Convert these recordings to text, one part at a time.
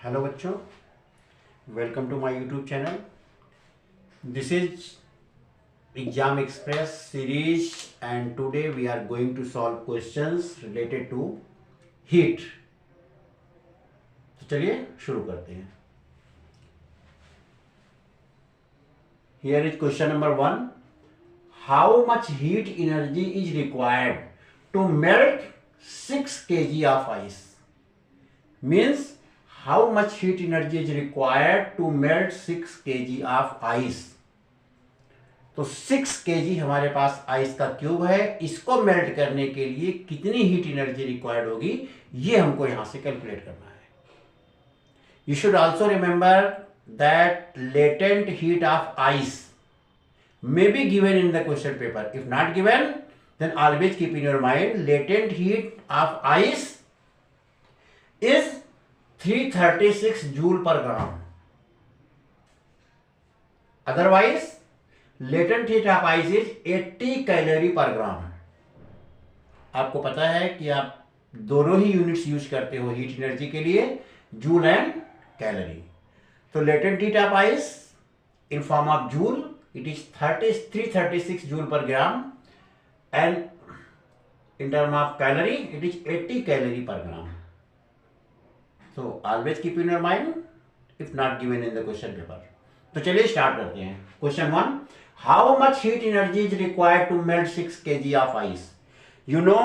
Hello बच्चों, welcome to my YouTube channel. This is exam express series and today we are going to solve questions related to heat. तो चलिए शुरू करते हैं। Here is question number 1। How much heat energy is required to melt 6 kg of ice? Means how much heat energy is required to melt 6 kg of ice? तो 6 kg हमारे पास ice का cube है, इसको मेल्ट करने के लिए कितनी heat energy required होगी ये हमको यहां से कैलकुलेट करना है। You should also remember that latent heat of ice may be given in the question paper. If not given, then always keep in your mind latent heat of ice is 336 joule per gram. Otherwise, latent heat of ice is 80 calorie per gram. आपको पता है कि आप दोनों ही units use करते हो heat energy के लिए, जूल एंड कैलोरी। तो latent heat of ice in form of joule, it is 336 joule per gram, and in term of calorie it is 80 calorie per gram. So always keep in your mind if not given in the question paper. तो चलिए start करते हैं। Question 1, how much heat energy is required to melt 6 kg of ice? You know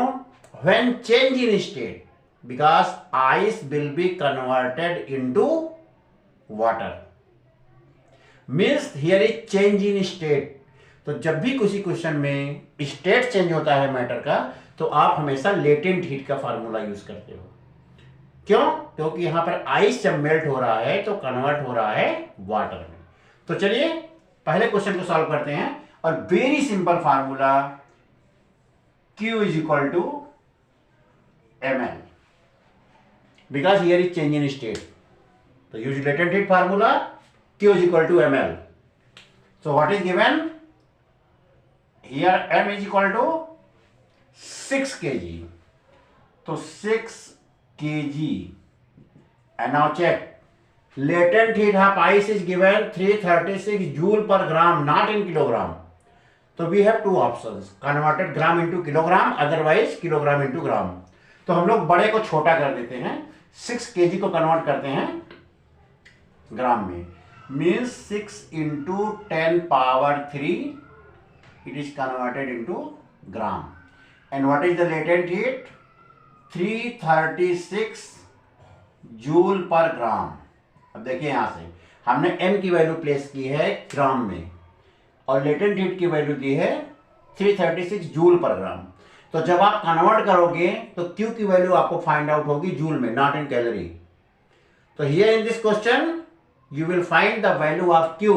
when change in state, because ice will be converted into water, means here is change in state. तो जब भी किसी question में state change होता है matter का, तो आप हमेशा लेटेंट हीट का फार्मूला यूज करते हो। क्यों? क्योंकि यहां पर आइस जब मेल्ट हो रहा है तो कन्वर्ट हो रहा है वाटर में। तो चलिए पहले क्वेश्चन को सॉल्व करते हैं, और very simple formula Q is equal to ml, because here is change in state. तो use latent heat formula Q is equal to ml. So what is given? Here M is equal to 6 kg. So 6 kg. And now check. Latent heat of ice is given 336 joule per gram, not in kilogram. So we have two options. Converted gram into kilogram, otherwise kilogram into gram. तो हम लोग बड़े को छोटा कर देते हैं, 6 kg को कन्वर्ट करते हैं ग्राम में। Means 6 into 10 power 3, it is converted into gram. And what is the latent heat? 336 joule per gram. अब देखिए यहां से हमने m की वैल्यू प्लेस की है ग्राम में, और लेटेंट हीट की वैल्यू दी है 336 जूल पर ग्राम। तो जब आप कन्वर्ट करोगे तो Q की वैल्यू आपको फाइंड आउट होगी जूल में, नॉट इन कैलोरी। तो here in this question you will find the value of Q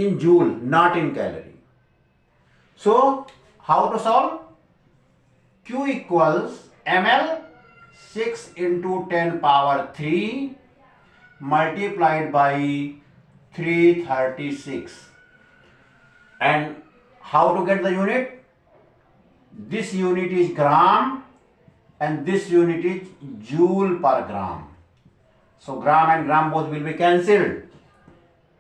in joule, not in calorie. So how to solve? Q equals ml 6 into 10 power 3 multiplied by 336. And how to get the unit? This unit is gram and this unit is joule per gram. So gram and gram both will be cancelled,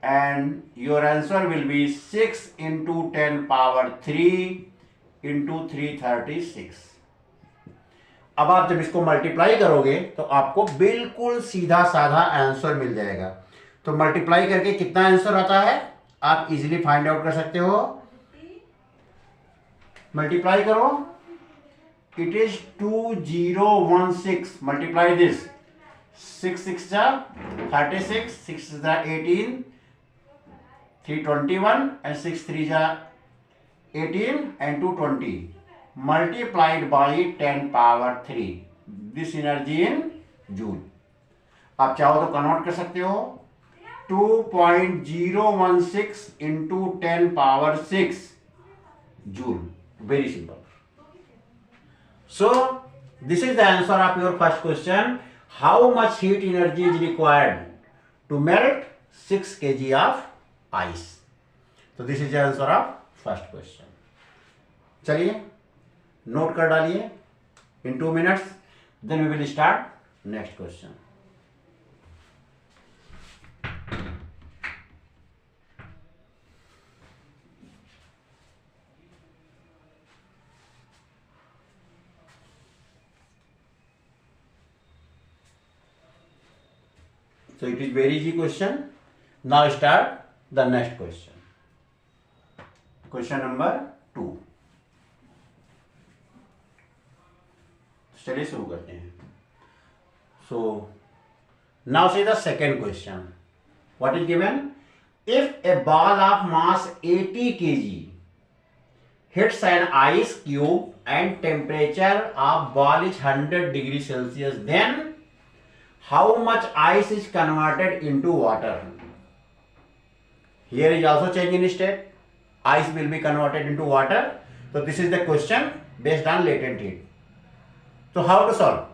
and your answer will be 6 into 10 power 3 into 336. अब आप जब इसको multiply करोगे तो आपको बिल्कुल सीधा साधा आंसर मिल जाएगा। तो मल्टीप्लाई करके कितना आंसर आता है आप इजीली फाइंड आउट कर सकते हो। मल्टीप्लाई करो, इट इज 2016। मल्टीप्लाई दिस, 6 6 जा 36, 6 जा 18, 321 and 6 3 जा 18 and 220 multiplied by 10 power 3. This energy in joule. आप चाहो तो कन्वर्ट कर सकते हो, 2.016 into 10 power 6 joule. Very simple. So this is the answer of your first question. How much heat energy is required to melt 6 kg of ice? So this is the answer of first question. चलिए note कर डालिए in 2 minutes, then we will start next question. So it is very easy question. Now start the next question. Question number 2. चलिए शुरू करते हैं. So now see the second question. What is given? If a ball of mass 80 kg hits an ice cube and temperature of ball is 100 degrees Celsius, then how much ice is converted into water? Here is also change in state. Ice will be converted into water. So this is the question based on latent heat. So how to solve?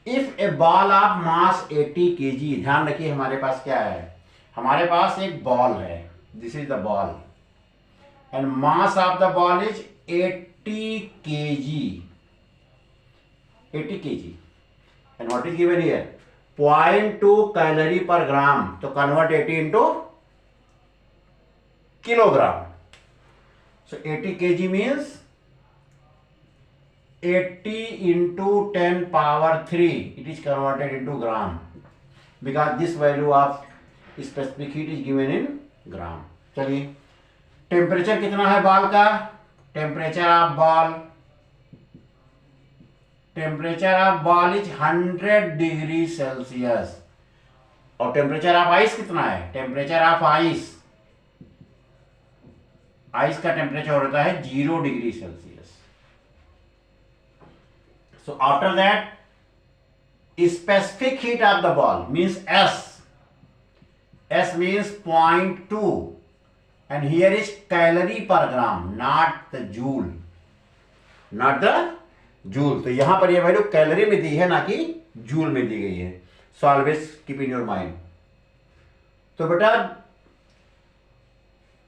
If a ball of mass 80 kg, ध्यान रखिए हमारे पास क्या है, हमारे पास एक ball है. This is the ball and mass of the ball is 80 kg. 80 kg and what is given here? 0.2 calorie per gram. तो convert 80 into kilogram. So 80 kg means 80 into 10 power 3. It is converted into gram because this value of specific heat is given in gram. चलिए temperature कितना है ball का? Temperature of ball is 100 degree Celsius. और temperature of ice कितना है? Temperature of ice का temperature होता है 0 degree Celsius. So after that specific heat of the ball means S means 0.2 and here is calorie per gram, not the joule. तो यहां पर यह वैल्यू कैलोरी में दी है ना कि जूल में दी गई है. So always keep in your mind. तो बेटा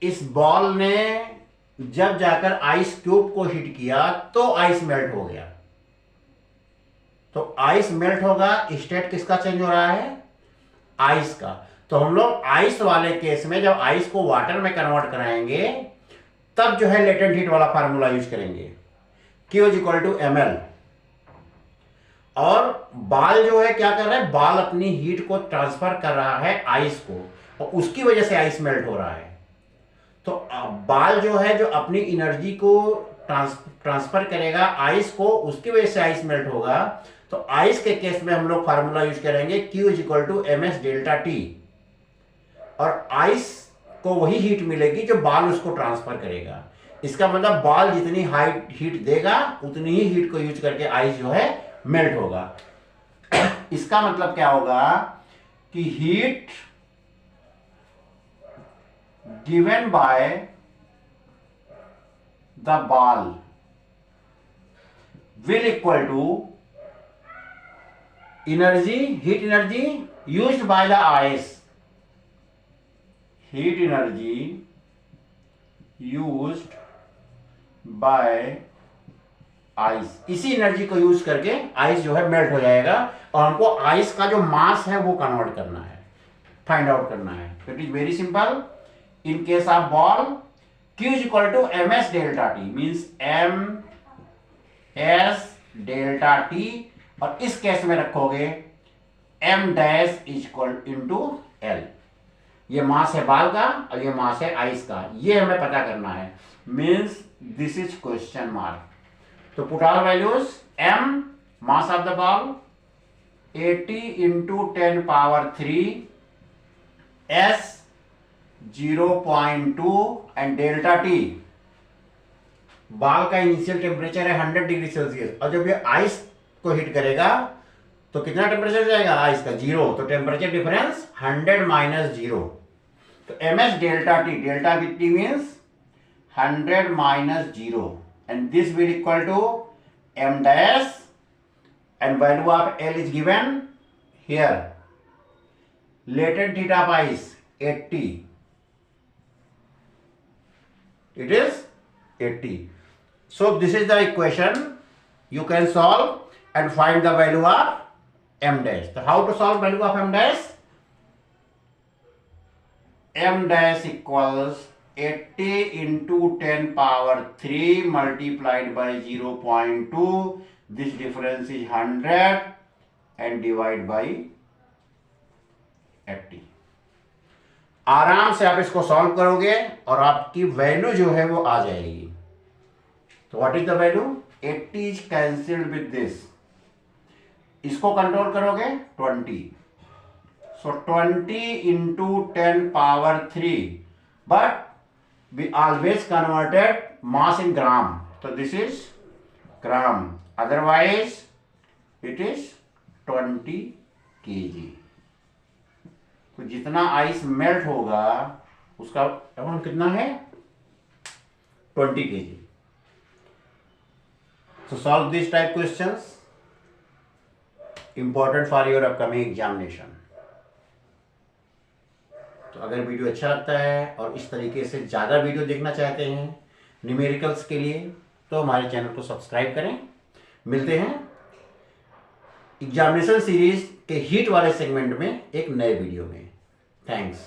इस बॉल ने जब जाकर आइस क्यूब को हिट किया तो आइस मेल्ट हो गया. तो आइस मेल्ट होगा, स्टेट किसका चेंज हो रहा है? आइस का. तो हम लोग आइस वाले केस में जब आइस को वाटर में कन्वर्ट कराएंगे तब जो है लेटेंट हीट वाला फार्मूला यूज करेंगे. Q is equal to ml. और बॉल जो है क्या कर रहा है? बॉल अपनी हीट को ट्रांसफर कर रहा है आइस को और उसकी वजह से आइस मेल्ट हो रहा है. तो बॉल जो है जो अपनी एनर्जी को ट्रांसफर करेगा आइस को, उसकी वजह से आइस मेल्ट होगा. तो आइस के केस में हम लोग फार्मूला यूज करेंगे Q is equal to ms delta T. और आइस को वही हीट मिलेगी जो बॉल उसको ट्रांसफर करेगा. इसका मतलब बॉल जितनी हाइट हीट देगा उतनी ही हीट को यूज करके आइस जो है मेल्ट होगा. इसका मतलब क्या होगा कि heat given by the ball will equal to heat energy used by the ice. Heat energy used by ice. इसी एनर्जी को यूज करके आइस जो है मेल्ट हो जाएगा और हमको आइस का जो मास है वो कन्वर्ट करना है, फाइंड आउट करना है. It is very simple. In case of ball Q is equal to ms delta T means ms delta T. और इस केस में रखोगे m dash is equal to L. ये मास है बॉल का और ये मास है आइस का. ये हमें पता करना है. Means this is question mark. तो put all values. m mass of the ball 80 into 10 power 3, s 0.2 and delta T. Ball का इनिशियल टेम्परेचर है 100 डिग्री सेल्सियस और जब ये आइस को हिट करेगा तो कितना टेम्परेचर जाएगा? आइस का 0. तो टेम्परेचर डिफरेंस 100 माइनस 0. तो ms delta T means 100 minus 0 and this will equal to m dash and value of L is given here. Latent heat of ice 80. It is 80. So this is the equation you can solve and find the value of m dash. So how to solve value of m dash? M dash equals 80 into 10 power 3 multiplied by 0.2. This difference is 100 and divide by 80। आराम से आप इसको solve करोगे और आपकी value जो है वो आ जाएगी। तो what is the value? 80 is cancelled with this, इसको कंट्रोल करोगे 20, सो 20 into 10 power 3, but we always converted mass in gram, so this is gram, otherwise it is 20 kg। तो जितना आइस मेल्ट होगा उसका अमाउंट कितना है? 20 kg। so solve this type questions important for your upcoming examination। तो अगर video अच्छा लगता है और इस तरीके से ज़्यादा वीडियो देखना चाहते हैं न्यूमेरिकल्स के लिए, तो हमारे चैनल को सब्सक्राइब करें। मिलते हैं एग्जामिनेशन सीरीज के हीट वाले सेगमेंट में एक नए वीडियो में। थैंक्स।